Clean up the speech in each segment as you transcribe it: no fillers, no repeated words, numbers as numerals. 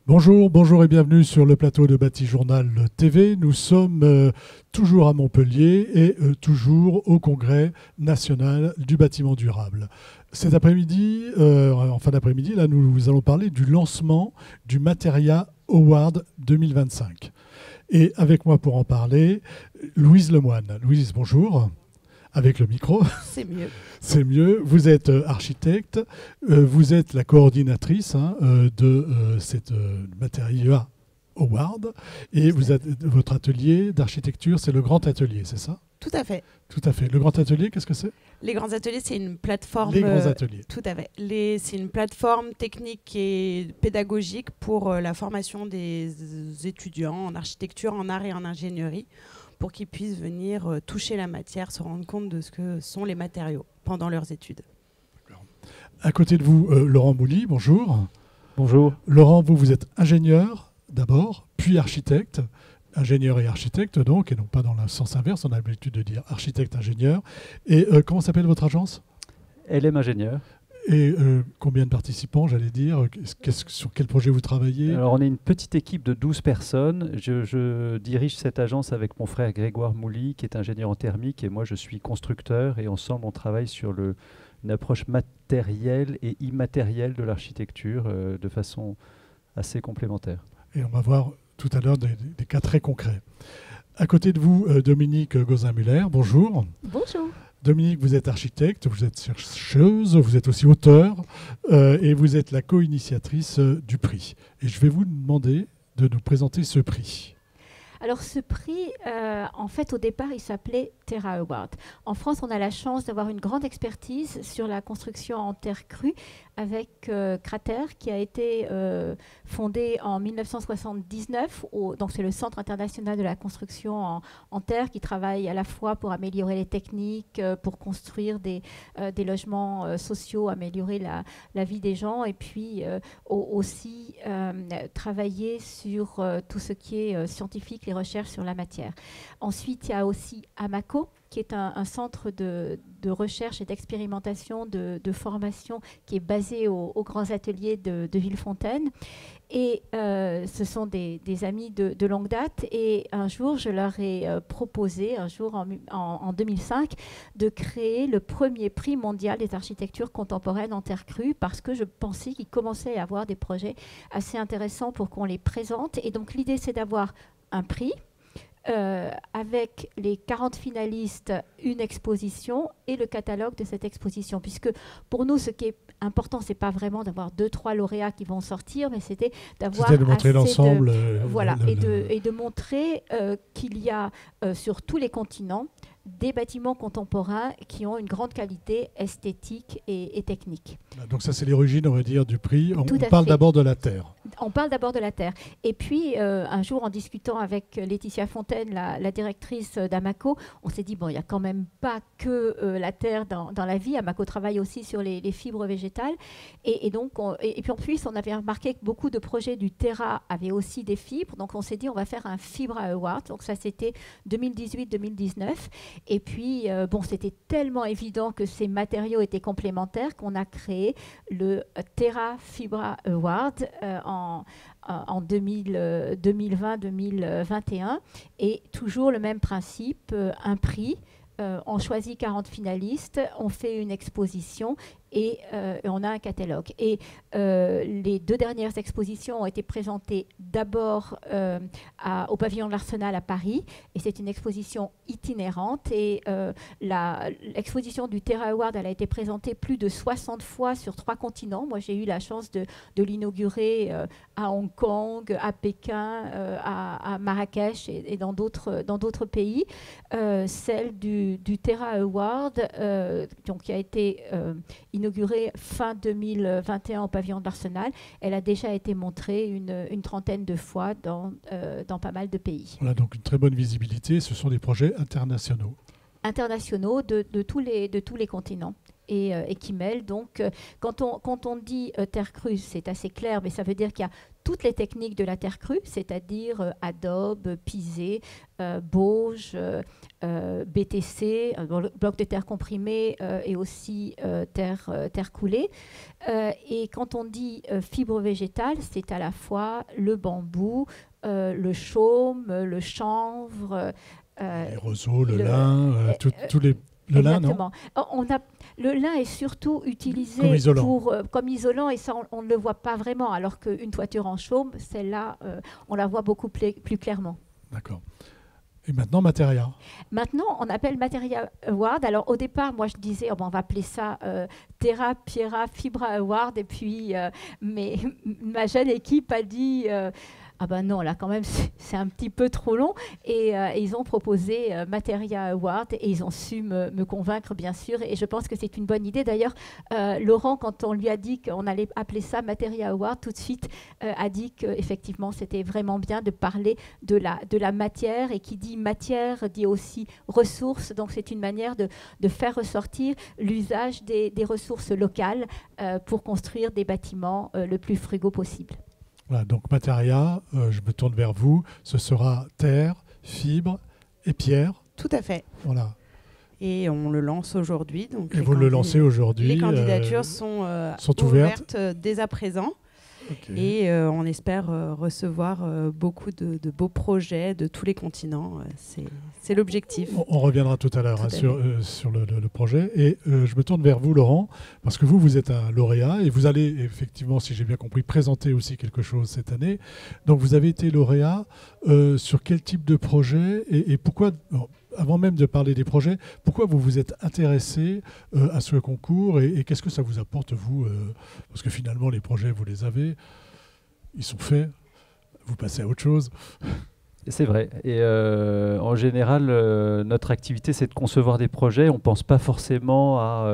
Bonjour, bonjour et bienvenue sur le plateau de Bâti Journal TV. Nous sommes toujours à Montpellier et toujours au Congrès national du bâtiment durable. Cet après-midi, en fin d'après-midi, là, nous allons parler du lancement du Materia Award 2025. Et avec moi pour en parler, Louise Lemoine. Louise, bonjour. Avec le micro. C'est mieux. C'est mieux. Vous êtes architecte, vous êtes la coordinatrice de cette Materia Award et votre atelier d'architecture, c'est le Grand Atelier, c'est ça? Tout à fait. Tout à fait. Le Grand Atelier, qu'est-ce que c'est? Les grands ateliers, c'est une plateforme. Les grands ateliers. Tout à fait. C'est une plateforme technique et pédagogique pour la formation des étudiants en architecture, en art et en ingénierie, pour qu'ils puissent venir toucher la matière, se rendre compte de ce que sont les matériaux pendant leurs études. À côté de vous, Laurent Mouly, bonjour. Bonjour. Laurent, vous êtes ingénieur d'abord, puis architecte. Ingénieur et architecte donc, et non pas dans le sens inverse, on a l'habitude de dire architecte-ingénieur. Et comment s'appelle votre agence? LM Ingénieur. Et combien de participants, j'allais dire? Sur quel projet vous travaillez? Alors, on est une petite équipe de 12 personnes. Je dirige cette agence avec mon frère Grégoire Mouly, qui est ingénieur en thermique, et moi, je suis constructeur. Et ensemble, on travaille sur une approche matérielle et immatérielle de l'architecture de façon assez complémentaire. Et on va voir tout à l'heure des cas très concrets. À côté de vous, Dominique Gauzin-Muller, bonjour. Bonjour. Dominique, vous êtes architecte, vous êtes chercheuse, vous êtes aussi auteur et vous êtes la co-initiatrice du prix. Et je vais vous demander de nous présenter ce prix. Alors ce prix, en fait, au départ, il s'appelait Terra Award. En France, on a la chance d'avoir une grande expertise sur la construction en terre crue avec Crater, qui a été fondé en 1979. Donc c'est le Centre international de la construction en terre qui travaille à la fois pour améliorer les techniques, pour construire des logements sociaux, améliorer la vie des gens, et puis aussi travailler sur tout ce qui est scientifique, les recherches sur la matière. Ensuite, il y a aussi Amaco, qui est un centre de recherche et d'expérimentation, de formation, qui est basé aux grands ateliers de Villefontaine. Et ce sont des amis de longue date. Et un jour, je leur ai proposé, en 2005, de créer le premier prix mondial des architectures contemporaines en terre crue, parce que je pensais qu'il commençait à y avoir des projets assez intéressants pour qu'on les présente. Et donc, l'idée, c'est d'avoir un prix, avec les 40 finalistes, une exposition et le catalogue de cette exposition. Puisque pour nous, ce qui est important, ce n'est pas vraiment d'avoir 2-3 lauréats qui vont sortir, mais c'était d'avoir de montrer l'ensemble. Voilà, et de montrer qu'il y a sur tous les continents des bâtiments contemporains qui ont une grande qualité esthétique et technique. Donc ça, c'est l'origine, on va dire, du prix. On parle fait. d'abord de la terre. On parle d'abord de la terre. Et puis, un jour, en discutant avec Laetitia Fontaine, la directrice d'Amaco, on s'est dit, bon, il n'y a quand même pas que la terre dans la vie. Amaco travaille aussi sur les fibres végétales. Et donc, et puis en plus, on avait remarqué que beaucoup de projets du Terra avaient aussi des fibres. Donc, on s'est dit, on va faire un Fibra Award. Donc, ça, c'était 2018-2019. Et puis, c'était tellement évident que ces matériaux étaient complémentaires qu'on a créé le Terra Fibra Award en 2020-2021. Et toujours le même principe, un prix. On choisit 40 finalistes, on fait une exposition et on a un catalogue. Et les 2 dernières expositions ont été présentées d'abord au pavillon de l'Arsenal à Paris, et c'est une exposition itinérante. Et l'exposition du Terra Award, elle a été présentée plus de 60 fois sur 3 continents. Moi, j'ai eu la chance de l'inaugurer à Hong Kong, à Pékin, à Marrakech et dans d'autres pays. Celle du Terra Award, qui a été inaugurée fin 2021 au pavillon de l'Arsenal, elle a déjà été montrée une trentaine de fois dans pas mal de pays. Voilà, donc une très bonne visibilité. Ce sont des projets internationaux. Internationaux de tous les continents. et qui mêle. Donc, quand on dit terre crue, c'est assez clair, mais ça veut dire qu'il y a toutes les techniques de la terre crue, c'est-à-dire adobe, pisé, bauge, BTC, bloc de terre comprimé et aussi terre coulée. Et quand on dit fibre végétale, c'est à la fois le bambou, le chaume, le chanvre, les roseaux, le lin, tous les... Le lin, non ? Le lin est surtout utilisé comme isolant et ça, on ne le voit pas vraiment, alors qu'une toiture en chaume, celle-là, on la voit beaucoup plus clairement. D'accord. Et maintenant, Materia. Maintenant, on appelle Materia Award. Alors, au départ, moi, je disais, on va appeler ça Terra Piera Fibra Award. Et puis, ma jeune équipe a dit... ah ben non, là quand même, c'est un petit peu trop long. Et ils ont proposé Materia Award et ils ont su me convaincre, bien sûr. Et je pense que c'est une bonne idée. D'ailleurs, Laurent, quand on lui a dit qu'on allait appeler ça Materia Award, tout de suite a dit qu'effectivement, c'était vraiment bien de parler de la matière. Et qui dit matière dit aussi ressources. Donc, c'est une manière de faire ressortir l'usage des ressources locales pour construire des bâtiments le plus frugaux possible. Voilà, donc Materia, je me tourne vers vous, ce sera terre, fibre et pierre. Tout à fait. Voilà. Et on le lance aujourd'hui. Et vous le lancez aujourd'hui. Les candidatures sont ouvertes dès à présent. Okay. Et on espère recevoir beaucoup de beaux projets de tous les continents. C'est l'objectif. On reviendra tout à l'heure sur le projet. Et je me tourne vers vous, Laurent, parce que vous êtes un lauréat et vous allez effectivement, si j'ai bien compris, présenter aussi quelque chose cette année. Donc vous avez été lauréat sur quel type de projet et pourquoi... Avant même de parler des projets, pourquoi vous vous êtes intéressé à ce concours et qu'est-ce que ça vous apporte, vous parce que finalement, les projets, vous les avez, ils sont faits, vous passez à autre chose. C'est vrai. Et en général, notre activité, c'est de concevoir des projets. On ne pense pas forcément à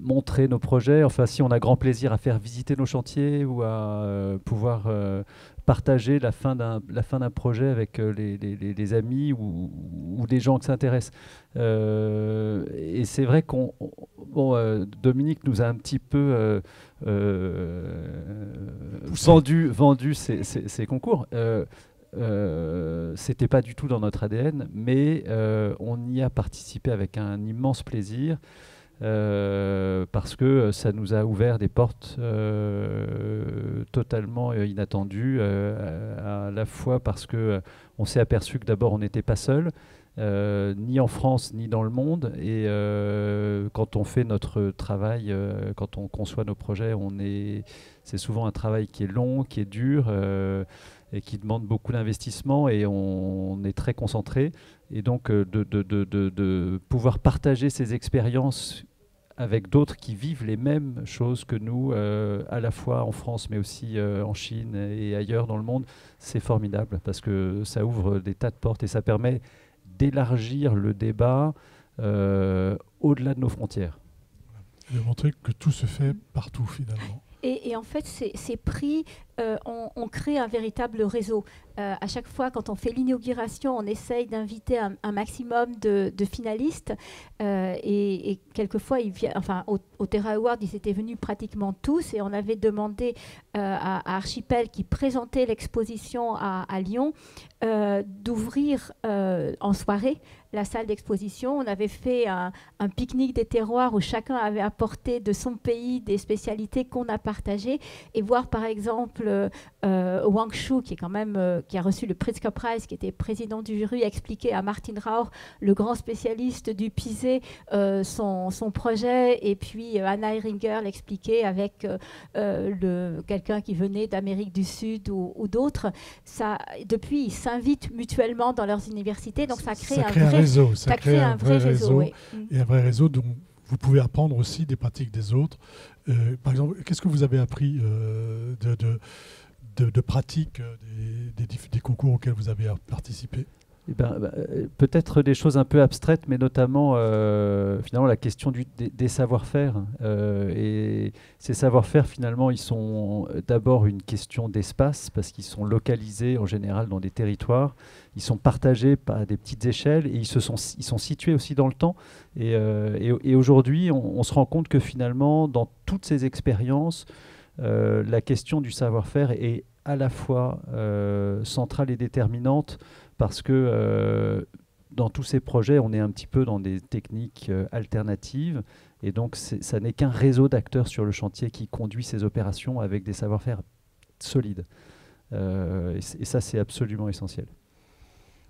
montrer nos projets. Enfin, si on a grand plaisir à faire visiter nos chantiers ou à pouvoir... partager la fin d'un projet avec les amis ou des gens qui s'intéressent. Et c'est vrai Dominique nous a un petit peu vendu ces concours. C'était pas du tout dans notre ADN, mais on y a participé avec un immense plaisir. Parce que ça nous a ouvert des portes totalement inattendues, à la fois parce qu'on s'est aperçu que d'abord on n'était pas seul, ni en France ni dans le monde, et quand on fait notre travail, quand on conçoit nos projets, c'est souvent un travail qui est long, qui est dur, et qui demande beaucoup d'investissement, et on est très concentré, et donc de pouvoir partager ces expériences avec d'autres qui vivent les mêmes choses que nous, à la fois en France, mais aussi en Chine et ailleurs dans le monde, c'est formidable parce que ça ouvre des tas de portes et ça permet d'élargir le débat au-delà de nos frontières. De montrer que tout se fait partout finalement. Et en fait, ces prix, on crée un véritable réseau. À chaque fois, quand on fait l'inauguration, on essaye d'inviter un maximum de finalistes. Et quelquefois, au Terra Award, ils étaient venus pratiquement tous. Et on avait demandé à Archipel, qui présentait l'exposition à Lyon, d'ouvrir en soirée la salle d'exposition. On avait fait un pique-nique des terroirs où chacun avait apporté de son pays des spécialités qu'on a partagées. Et voir, par exemple, Wang Shu, qui a reçu le Pritzker Prize, qui était président du jury, expliquer à Martin Rauch, le grand spécialiste du pisé, son projet, et puis Anna Heringer l'expliquer avec quelqu'un qui venait d'Amérique du Sud ou d'autres. Depuis, ils s'invitent mutuellement dans leurs universités, donc ça crée un vrai réseau. Oui. Et un vrai réseau dont vous pouvez apprendre aussi des pratiques des autres. Par exemple, qu'est-ce que vous avez appris de pratiques des concours auxquels vous avez participé ? Peut-être des choses un peu abstraites, mais notamment finalement la question des savoir-faire. Et ces savoir-faire, finalement, ils sont d'abord une question d'espace, parce qu'ils sont localisés en général dans des territoires. Ils sont partagés par des petites échelles et ils sont situés aussi dans le temps. Et aujourd'hui, on se rend compte que finalement, dans toutes ces expériences, la question du savoir-faire est à la fois centrale et déterminante, parce que dans tous ces projets, on est un petit peu dans des techniques alternatives, et donc ça n'est qu'un réseau d'acteurs sur le chantier qui conduit ces opérations avec des savoir-faire solides. Et ça, c'est absolument essentiel.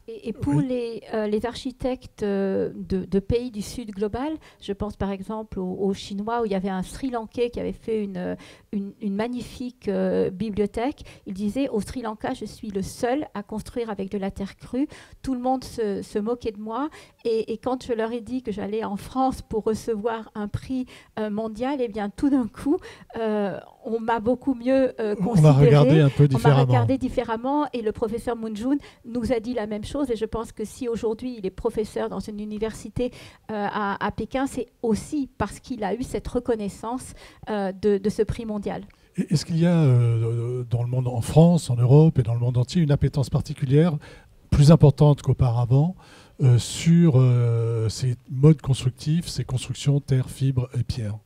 Et pour les architectes de pays du Sud global, je pense par exemple aux Chinois, où il y avait un Sri Lankais qui avait fait une magnifique bibliothèque. Il disait: au Sri Lanka, je suis le seul à construire avec de la terre crue. Tout le monde se moquait de moi. Et quand je leur ai dit que j'allais en France pour recevoir un prix mondial, eh bien tout d'un coup, on m'a beaucoup mieux considéré. On m'a regardé un peu différemment. On m'a regardé différemment, et le professeur Moon Jun nous a dit la même chose. Et je pense que si aujourd'hui il est professeur dans une université à Pékin, c'est aussi parce qu'il a eu cette reconnaissance de ce prix mondial. Est-ce qu'il y a dans le monde, en France, en Europe et dans le monde entier, une appétence particulière, plus importante qu'auparavant, sur ces modes constructifs, ces constructions terre, fibre et pierre?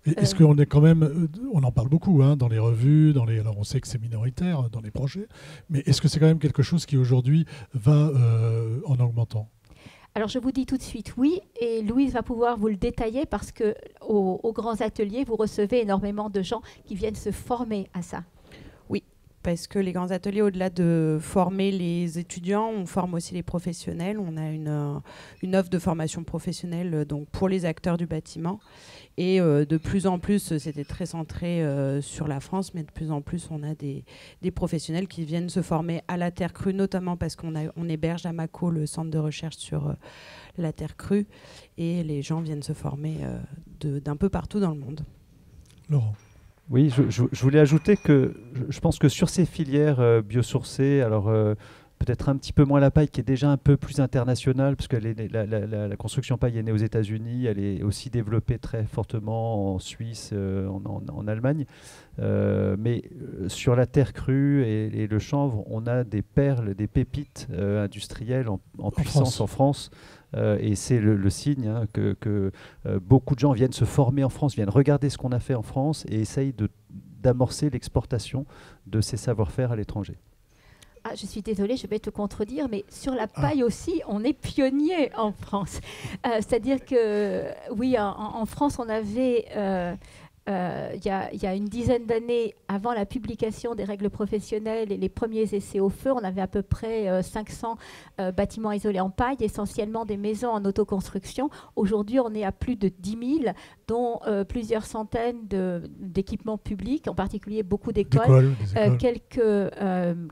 Est-ce qu'on est quand même, on en parle beaucoup dans les revues, alors on sait que c'est minoritaire dans les projets, mais est-ce que c'est quand même quelque chose qui aujourd'hui va en augmentant? Alors je vous dis tout de suite oui, et Louise va pouvoir vous le détailler, parce qu'aux grands ateliers, vous recevez énormément de gens qui viennent se former à ça. Parce que les grands ateliers, au-delà de former les étudiants, on forme aussi les professionnels. On a une offre de formation professionnelle donc pour les acteurs du bâtiment. Et de plus en plus, c'était très centré sur la France, mais de plus en plus, on a des professionnels qui viennent se former à la terre crue, notamment parce qu'on héberge à Mako le centre de recherche sur la terre crue. Et les gens viennent se former d'un peu partout dans le monde. Laurent. Oui, je voulais ajouter que je pense que sur ces filières biosourcées, alors peut-être un petit peu moins la paille, qui est déjà un peu plus internationale, parce que la construction paille est née aux États-Unis, elle est aussi développée très fortement en Suisse, en Allemagne. Mais sur la terre crue et le chanvre, on a des perles, des pépites industrielles en puissance en France. Et c'est le signe que beaucoup de gens viennent se former en France, viennent regarder ce qu'on a fait en France et essayent d'amorcer l'exportation de ces savoir-faire à l'étranger. Ah, je suis désolée, je vais te contredire, mais sur la paille aussi, on est pionnier en France. C'est-à-dire que, oui, en France, on avait... il y a une dizaine d'années, avant la publication des règles professionnelles et les premiers essais au feu, on avait à peu près 500 bâtiments isolés en paille, essentiellement des maisons en autoconstruction. Aujourd'hui, on est à plus de 10 000, dont plusieurs centaines d'équipements publics, en particulier beaucoup d'écoles, quelques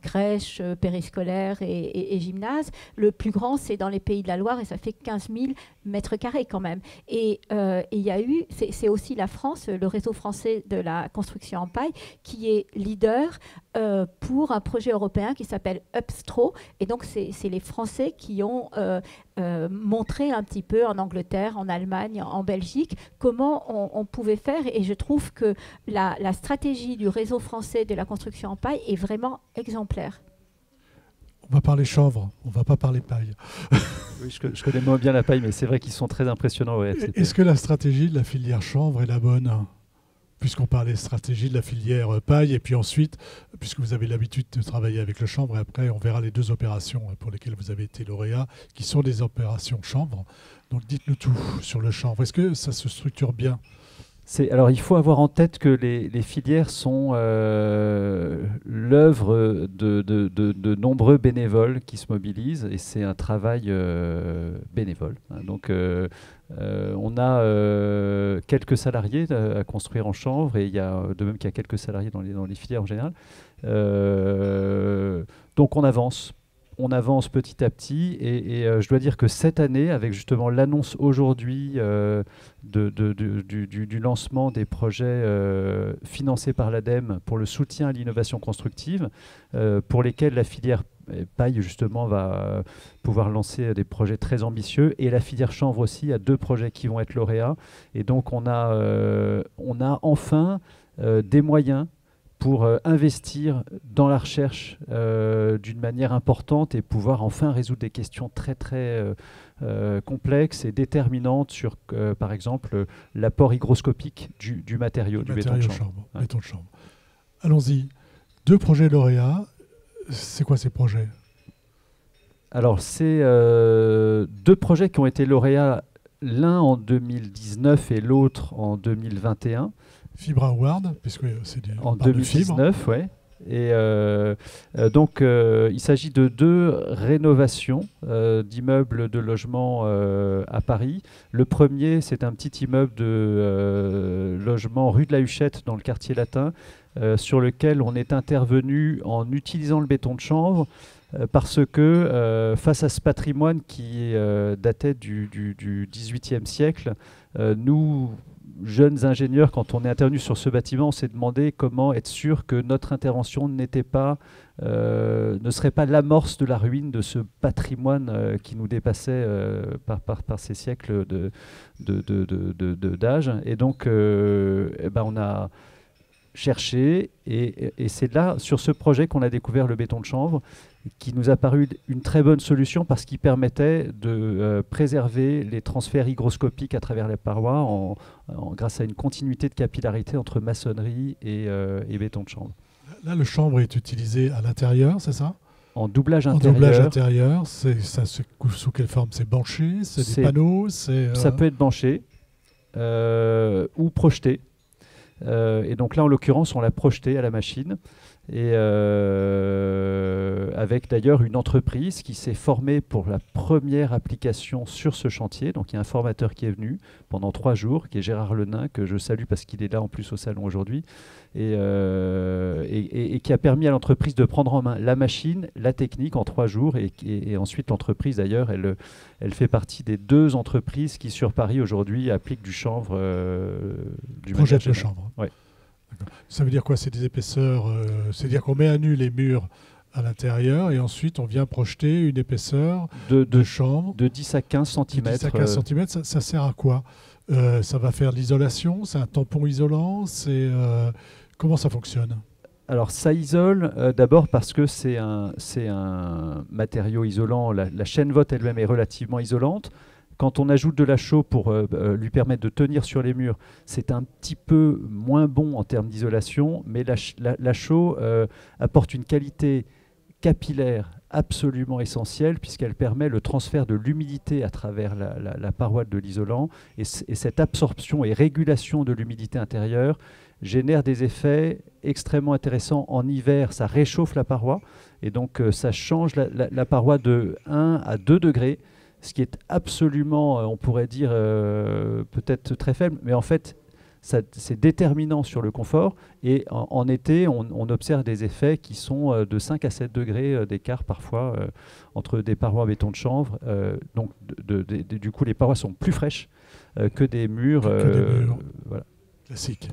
crèches, périscolaires et gymnases. Le plus grand, c'est dans les Pays de la Loire, et ça fait 15 000 mètres carrés quand même. Et il y a eu, c'est aussi la France, le réseau français de la construction en paille, qui est leader pour un projet européen qui s'appelle Upstro. Et donc, c'est les Français qui ont montré un petit peu en Angleterre, en Allemagne, en Belgique, comment on pouvait faire. Et je trouve que la stratégie du réseau français de la construction en paille est vraiment exemplaire. On va parler chanvre, on ne va pas parler paille. Oui, je connais moins bien la paille, mais c'est vrai qu'ils sont très impressionnants. Ouais, est-ce que la stratégie de la filière chanvre est la bonne ? Puisqu'on parlait stratégie de la filière paille, et puis ensuite, puisque vous avez l'habitude de travailler avec le chanvre, et après on verra les 2 opérations pour lesquelles vous avez été lauréat, qui sont des opérations chanvre. Donc dites-nous tout sur le chanvre. Est-ce que ça se structure bien ? Alors il faut avoir en tête que les filières sont l'œuvre de nombreux bénévoles qui se mobilisent, et c'est un travail bénévole. Donc on a quelques salariés à construire en chanvre, et il y a de même qu'il y a quelques salariés dans les filières en général. Donc on avance petit à petit, et je dois dire que cette année, avec justement l'annonce aujourd'hui du lancement des projets financés par l'ADEME pour le soutien à l'innovation constructive, pour lesquels la filière Paille, justement, va pouvoir lancer des projets très ambitieux. Et la filière chanvre aussi a 2 projets qui vont être lauréats. Et donc, on a enfin des moyens pour investir dans la recherche d'une manière importante et pouvoir enfin résoudre des questions très très complexes et déterminantes sur, par exemple, l'apport hygroscopique du matériau, du béton de chanvre. Ouais. Béton de chanvre. Allons-y. 2 projets lauréats. C'est quoi ces projets? Alors, c'est 2 projets qui ont été lauréats, l'un en 2019 et l'autre en 2021. Fibra Award, puisque c'est en 2019, oui. Et donc, il s'agit de 2 rénovations d'immeubles de logement à Paris. Le premier, c'est un petit immeuble de logement rue de la Huchette, dans le quartier latin, sur lequel on est intervenu en utilisant le béton de chanvre, parce que face à ce patrimoine qui datait du XVIIIe siècle, nous, jeunes ingénieurs, quand on est intervenu sur ce bâtiment, on s'est demandé comment être sûr que notre intervention ne serait pas l'amorce de la ruine de ce patrimoine qui nous dépassait par ces siècles d'âge. Et donc, on a cherché, et c'est là, sur ce projet, qu'on a découvert le béton de chanvre, qui nous a paru une très bonne solution parce qu'il permettait de préserver les transferts hygroscopiques à travers les parois grâce à une continuité de capillarité entre maçonnerie et béton de chanvre. Là, le chanvre est utilisé à l'intérieur, c'est ça? En doublage intérieur. En doublage intérieur, sous quelle forme? C'est banché? C'est des panneaux? Ça peut être banché ou projeté. Et donc là, en l'occurrence, on l'a projeté à la machine, et avec d'ailleurs une entreprise qui s'est formée pour la première application sur ce chantier. Donc il y a un formateur qui est venu pendant 3 jours, qui est Gérard Lenain, que je salue parce qu'il est là en plus au salon aujourd'hui, et qui a permis à l'entreprise de prendre en main la machine, la technique en 3 jours, et ensuite l'entreprise d'ailleurs, elle fait partie des 2 entreprises qui sur Paris aujourd'hui appliquent du chanvre, du projette le chanvre. Ouais. Ça veut dire quoi? C'est des épaisseurs, c'est-à-dire qu'on met à nu les murs à l'intérieur et ensuite on vient projeter une épaisseur de chanvre de 10 à 15 cm. De 10 à 15 cm, ça sert à quoi? Ça va faire de l'isolation? C'est un tampon isolant? Comment ça fonctionne? Alors ça isole d'abord parce que c'est un matériau isolant. La chaîne vote elle-même est relativement isolante. Quand on ajoute de la chaux pour lui permettre de tenir sur les murs, c'est un petit peu moins bon en termes d'isolation, mais la chaux apporte une qualité capillaire absolument essentielle, puisqu'elle permet le transfert de l'humidité à travers la paroi de l'isolant, et cette absorption et régulation de l'humidité intérieure génère des effets extrêmement intéressants. En hiver, ça réchauffe la paroi, et donc ça change la paroi de 1 à 2 degrés, ce qui est absolument, on pourrait dire, peut-être très faible, mais en fait, c'est déterminant sur le confort. Et en été, on observe des effets qui sont de 5 à 7 degrés d'écart parfois entre des parois en béton de chanvre. Donc, du coup, les parois sont plus fraîches que des murs. Voilà. Classique.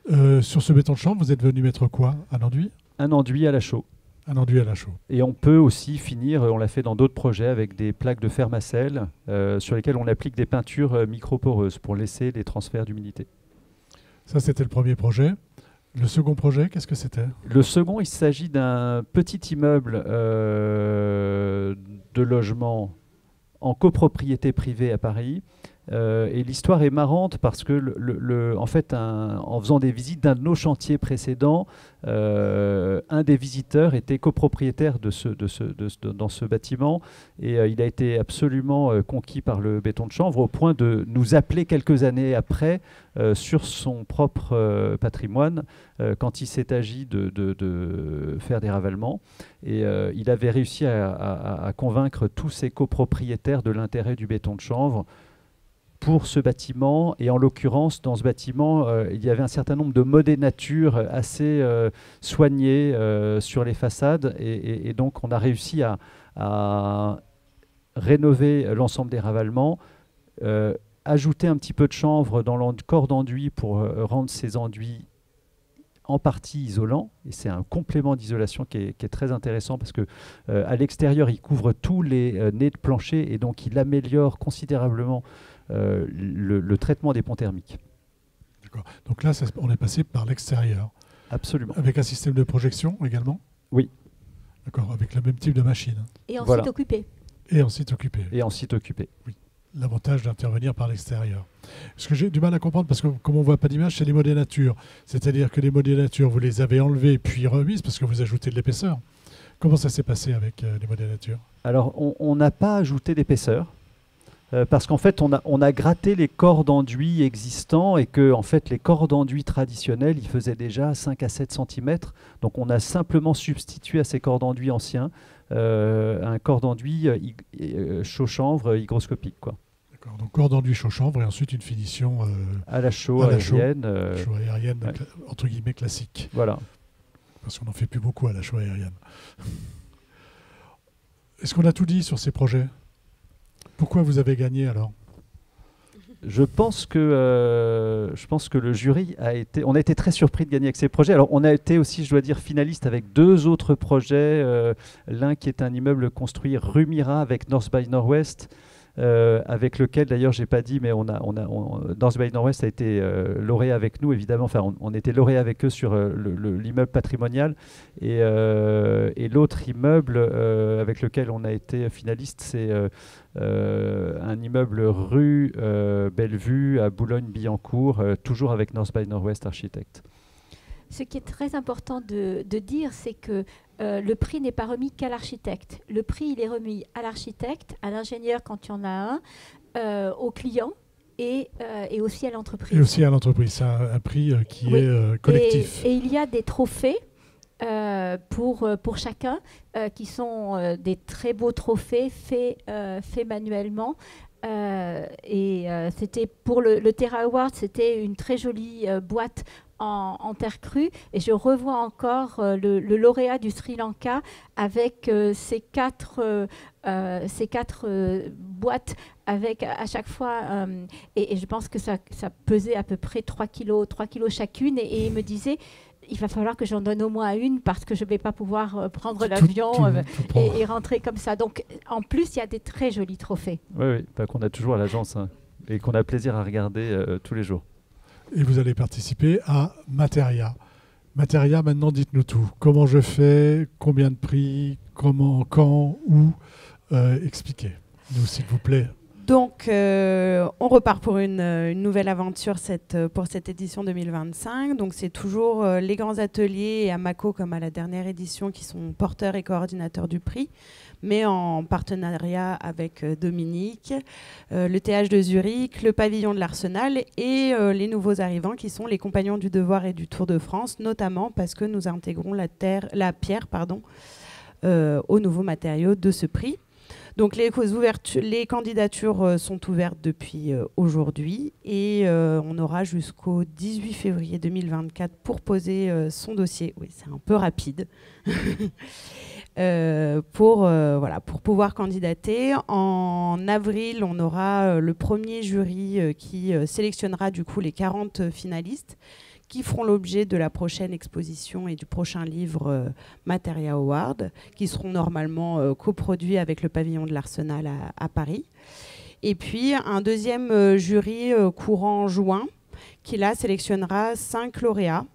Sur ce béton de chanvre, vous êtes venu mettre quoi? Un enduit? Un enduit à la chaux. Un enduit à la chaux. Et on peut aussi finir, on l'a fait dans d'autres projets, avec des plaques de fermacelle sur lesquelles on applique des peintures microporeuses pour laisser les transferts d'humidité. Ça, c'était le premier projet. Le second projet, qu'est-ce que c'était? Le second, il s'agit d'un petit immeuble de logement en copropriété privée à Paris. Et l'histoire est marrante parce que, en fait, en faisant des visites d'un de nos chantiers précédents, un des visiteurs était copropriétaire dans ce bâtiment, et il a été absolument conquis par le béton de chanvre au point de nous appeler quelques années après sur son propre patrimoine quand il s'est agi de faire des ravalements. Et il avait réussi à convaincre tous ses copropriétaires de l'intérêt du béton de chanvre pour ce bâtiment. Et en l'occurrence, dans ce bâtiment, il y avait un certain nombre de modénatures assez soignées sur les façades, et donc on a réussi à rénover l'ensemble des ravalements, ajouter un petit peu de chanvre dans le corps d'enduit pour rendre ces enduits en partie isolant, et c'est un complément d'isolation qui est très intéressant parce que à l'extérieur, il couvre tous les nez de plancher et donc il améliore considérablement le traitement des ponts thermiques. D'accord. Donc là, on est passé par l'extérieur. Absolument. Avec un système de projection également? Oui. D'accord, avec le même type de machine. Et en Voilà. site occupé. Et en site occupé. Et en site occupé. Oui. L'avantage d'intervenir par l'extérieur. Ce que j'ai du mal à comprendre, parce que comme on ne voit pas d'image, c'est les modélatures. C'est-à-dire que les modélatures, vous les avez enlevées puis remises parce que vous ajoutez de l'épaisseur. Comment ça s'est passé avec les modélatures? Alors, on n'a pas ajouté d'épaisseur. Parce qu'en fait, on a gratté les corps d'enduit existants et que en fait, les corps d'enduit traditionnels, ils faisaient déjà 5 à 7 cm. Donc, on a simplement substitué à ces corps d'enduit anciens un corps d'enduit chaud-chanvre hygroscopique, quoi. D'accord, donc corps d'enduit chaud-chanvre et ensuite une finition À la chaux à la chaux. aérienne. chaux aérienne, entre guillemets, classique. Voilà. Parce qu'on n'en fait plus beaucoup à la chaux aérienne. Est-ce qu'on a tout dit sur ces projets? Pourquoi vous avez gagné alors? Je pense que le jury on a été très surpris de gagner avec ces projets. Alors on a été aussi, je dois dire, finaliste avec 2 autres projets. L'un qui est un immeuble construit rue Mira avec North by Northwest, avec lequel d'ailleurs j'ai pas dit, mais North by Northwest a été lauréat avec nous évidemment. Enfin, on était lauréat avec eux sur l'immeuble patrimonial et l'autre immeuble avec lequel on a été finaliste, c'est un immeuble rue Bellevue à Boulogne-Billancourt, toujours avec North by Northwest Architect. Ce qui est très important de dire, c'est que le prix n'est pas remis qu'à l'architecte. Le prix, il est remis à l'architecte, à l'ingénieur quand il y en a un, au client et aussi à l'entreprise. Et aussi à l'entreprise. C'est un prix qui est collectif. Et il y a des trophées pour chacun qui sont des très beaux trophées faits manuellement. C'était pour le Terra Award, c'était une très jolie boîte en terre crue, et je revois encore le lauréat du Sri Lanka avec ces quatre boîtes avec à chaque fois et je pense que ça pesait à peu près 3 kilos chacune, et il me disait il va falloir que j'en donne au moins une parce que je ne vais pas pouvoir prendre l'avion et rentrer comme ça. Donc, en plus, il y a des très jolis trophées. Oui, qu'on a toujours à l'agence et qu'on a plaisir à regarder tous les jours. Et vous allez participer à Materia. Materia, maintenant, dites-nous tout. Comment je fais? Combien de prix? Comment? Quand? Où? Expliquez-nous, s'il vous plaît. Donc, on repart pour une nouvelle aventure pour cette édition 2025. Donc, c'est toujours les grands ateliers et Amaco, comme à la dernière édition, qui sont porteurs et coordinateurs du prix, mais en partenariat avec Dominique, le TH de Zurich, le pavillon de l'Arsenal et les nouveaux arrivants qui sont les Compagnons du Devoir et du Tour de France, notamment parce que nous intégrons la pierre aux nouveaux matériaux de ce prix. Donc les candidatures sont ouvertes depuis aujourd'hui et on aura jusqu'au 18 février 2024 pour poser son dossier. Oui, c'est un peu rapide. Pour pouvoir candidater. En avril, on aura le premier jury qui sélectionnera du coup les 40 finalistes qui feront l'objet de la prochaine exposition et du prochain livre Materia Award, qui seront normalement coproduits avec le pavillon de l'Arsenal à Paris. Et puis un deuxième jury courant juin, qui là sélectionnera 5 lauréats,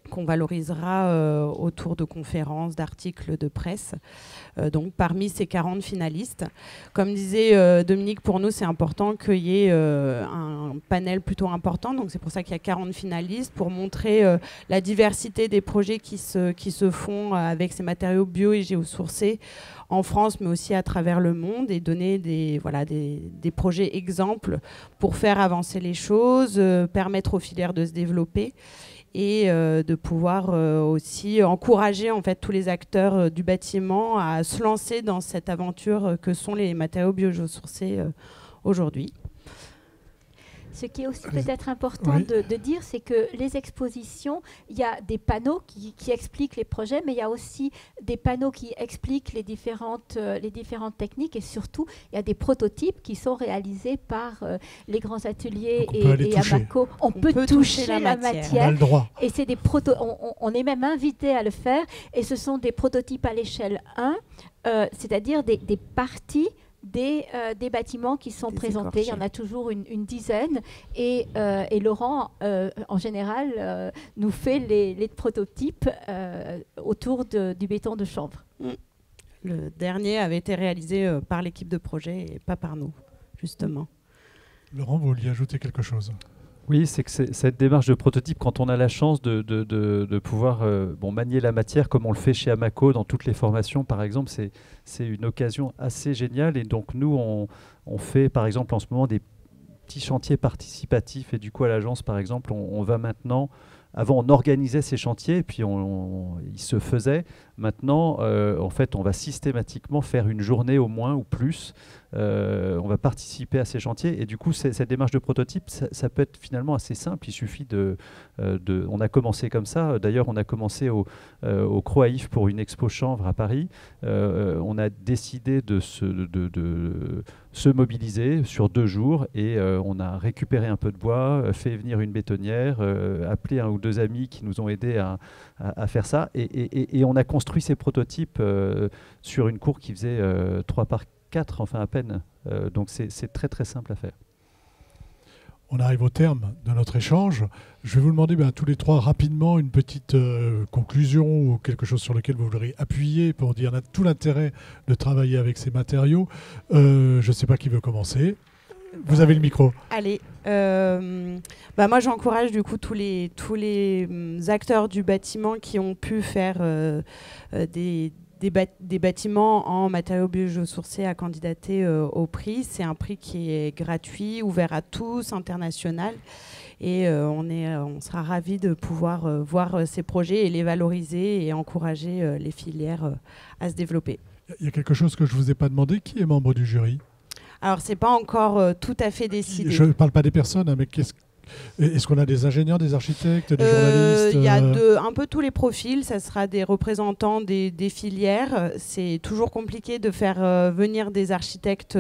qu'on valorisera autour de conférences, d'articles de presse, donc parmi ces 40 finalistes. Comme disait Dominique, pour nous, c'est important qu'il y ait un panel plutôt important, donc c'est pour ça qu'il y a 40 finalistes, pour montrer la diversité des projets qui se font avec ces matériaux bio et géosourcés en France, mais aussi à travers le monde, et donner des projets exemples pour faire avancer les choses, permettre aux filières de se développer, et de pouvoir aussi encourager en fait tous les acteurs du bâtiment à se lancer dans cette aventure que sont les matériaux bio-géosourcés aujourd'hui. Ce qui est aussi peut-être important de dire, c'est que les expositions, il y a des panneaux qui expliquent les projets, mais il y a aussi des panneaux qui expliquent les différentes techniques, et surtout, il y a des prototypes qui sont réalisés par les grands ateliers et Amaco. On peut toucher la matière. On a le droit. Et c'est des on est même invité à le faire, et ce sont des prototypes à l'échelle 1, c'est-à-dire des parties des bâtiments qui sont présentés. Il y en a toujours une dizaine, et Laurent, en général, nous fait les prototypes autour du béton de chanvre. Le dernier avait été réalisé par l'équipe de projet et pas par nous, justement. Laurent, vous vouliez ajouter quelque chose ? Oui, c'est que cette démarche de prototype, quand on a la chance de pouvoir manier la matière comme on le fait chez Amaco dans toutes les formations, par exemple, c'est une occasion assez géniale. Et donc nous, on fait par exemple en ce moment des petits chantiers participatifs. Et du coup, à l'agence, par exemple, on va maintenant... Avant, on organisait ces chantiers, et puis ils se faisaient. Maintenant, en fait, on va systématiquement faire une journée au moins ou plus. On va participer à ces chantiers. Et du coup, cette démarche de prototype, ça peut être finalement assez simple. Il suffit on a commencé comme ça. D'ailleurs, on a commencé au Croaïf pour une expo chanvre à Paris. On a décidé de se mobiliser sur 2 jours, et on a récupéré un peu de bois, fait venir une bétonnière, appelé 1 ou 2 amis qui nous ont aidés à faire ça, et on a construit ces prototypes sur une cour qui faisait 3 par 4, enfin à peine. Donc c'est très très simple à faire. On arrive au terme de notre échange. Je vais vous demander tous les 3 rapidement une petite conclusion ou quelque chose sur lequel vous voudriez appuyer pour dire tout l'intérêt de travailler avec ces matériaux. Je ne sais pas qui veut commencer. Vous avez le micro. Allez, moi j'encourage du coup tous les acteurs du bâtiment qui ont pu faire des bâtiments en matériaux biosourcés à candidater au prix. C'est un prix qui est gratuit, ouvert à tous, international. Et on sera ravis de pouvoir voir ces projets et les valoriser et encourager les filières à se développer. Il y a quelque chose que je ne vous ai pas demandé. Qui est membre du jury ? Alors, ce n'est pas encore tout à fait décidé. Je ne parle pas des personnes, mais est-ce qu'on a des ingénieurs, des architectes, des journalistes ? Il y a un peu tous les profils. Ça sera des représentants des filières. C'est toujours compliqué de faire venir des architectes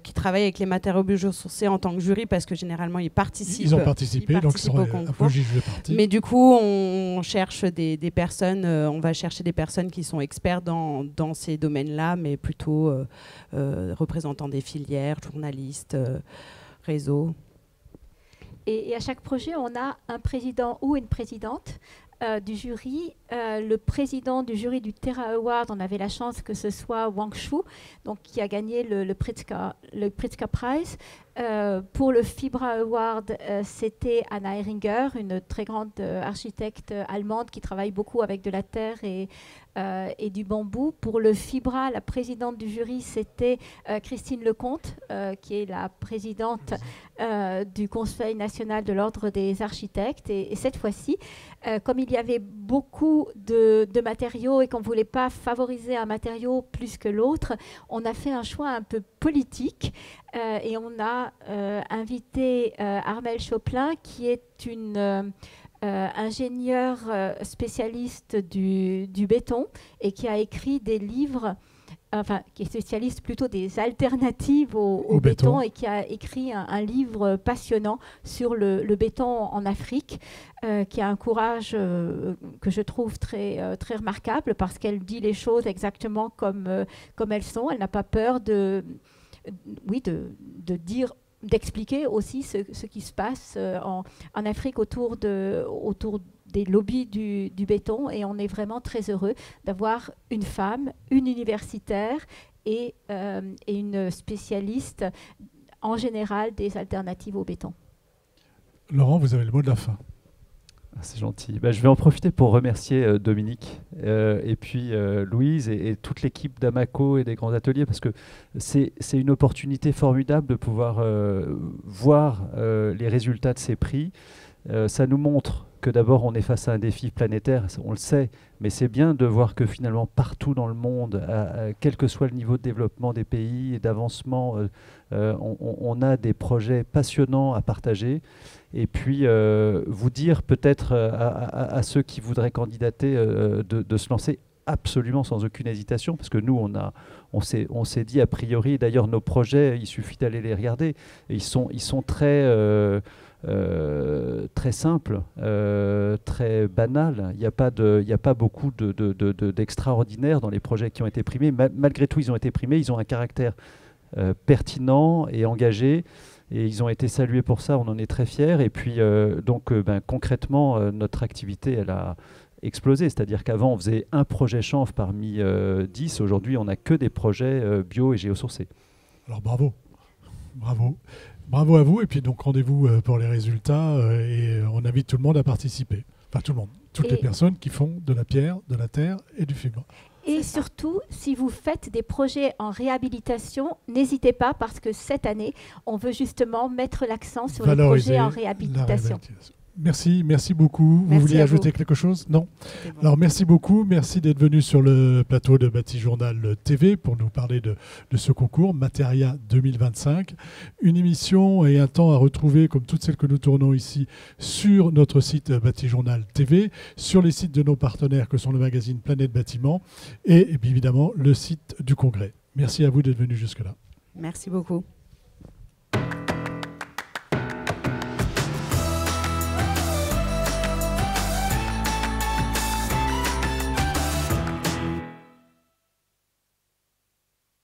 qui travaillent avec les matériaux biosourcés en tant que jury, parce que généralement, ils participent. Ils ont participé, donc ils seront un peu juge de partie. Mais du coup, on cherche des personnes. On va chercher des personnes qui sont experts dans ces domaines-là, mais plutôt représentants des filières, journalistes, réseaux. Et à chaque projet, on a un président ou une présidente du jury. Le président du jury du Terra Award, on avait la chance que ce soit Wang Shu, donc qui a gagné le Pritzker Prize. Pour le Fibra Award, c'était Anna Heringer, une très grande architecte allemande qui travaille beaucoup avec de la terre et du bambou. Pour le Fibra, la présidente du jury, c'était Christine Lecomte, qui est la présidente du Conseil national de l'Ordre des architectes. Et cette fois-ci, comme il y avait beaucoup de matériaux et qu'on ne voulait pas favoriser un matériau plus que l'autre, on a fait un choix un peu politique. Et on a invité Armelle Choplin, qui est une ingénieure spécialiste du béton et qui a écrit des livres, qui est spécialiste plutôt des alternatives au béton, et qui a écrit un livre passionnant sur le béton en Afrique, qui a un courage que je trouve très, très remarquable, parce qu'elle dit les choses exactement comme elles sont. Elle n'a pas peur de dire, d'expliquer aussi ce qui se passe en Afrique autour des lobbies du béton. Et on est vraiment très heureux d'avoir une femme, une universitaire et une spécialiste en général des alternatives au béton. Laurent, vous avez le mot de la fin. C'est gentil. Je vais en profiter pour remercier Dominique et puis Louise et toute l'équipe d'Amaco et des grands ateliers, parce que c'est une opportunité formidable de pouvoir voir les résultats de ces prix. Ça nous montre que d'abord on est face à un défi planétaire, on le sait, mais c'est bien de voir que finalement partout dans le monde, quel que soit le niveau de développement des pays et d'avancement, on a des projets passionnants à partager. Et puis vous dire peut-être à ceux qui voudraient candidater de se lancer absolument sans aucune hésitation, parce que nous on s'est dit a priori, d'ailleurs nos projets, il suffit d'aller les regarder, et ils sont très très simples, très banals. Il n'y a pas beaucoup d'extraordinaire dans les projets qui ont été primés. Malgré tout, ils ont été primés, ils ont un caractère pertinent et engagé. Et ils ont été salués pour ça, on en est très fiers. Et puis, concrètement, notre activité, elle a explosé. C'est-à-dire qu'avant, on faisait un projet chanvre parmi 10. Aujourd'hui, on n'a que des projets bio et géosourcés. Alors, bravo. Bravo. Bravo à vous. Et puis, donc, rendez-vous pour les résultats. Et on invite tout le monde à participer. Enfin, tout le monde. Toutes les personnes qui font de la pierre, de la terre et du fibre. Et surtout, si vous faites des projets en réhabilitation, n'hésitez pas parce que cette année, on veut justement mettre l'accent sur les projets en réhabilitation. Merci beaucoup. Vous vouliez ajouter quelque chose? Non. Bon. Alors merci beaucoup. Merci d'être venu sur le plateau de Bâti Journal TV pour nous parler de ce concours Materia 2025. Une émission et un temps à retrouver comme toutes celles que nous tournons ici sur notre site Bâti Journal TV, sur les sites de nos partenaires que sont le magazine Planète Bâtiment et évidemment le site du Congrès. Merci à vous d'être venu jusque-là. Merci beaucoup.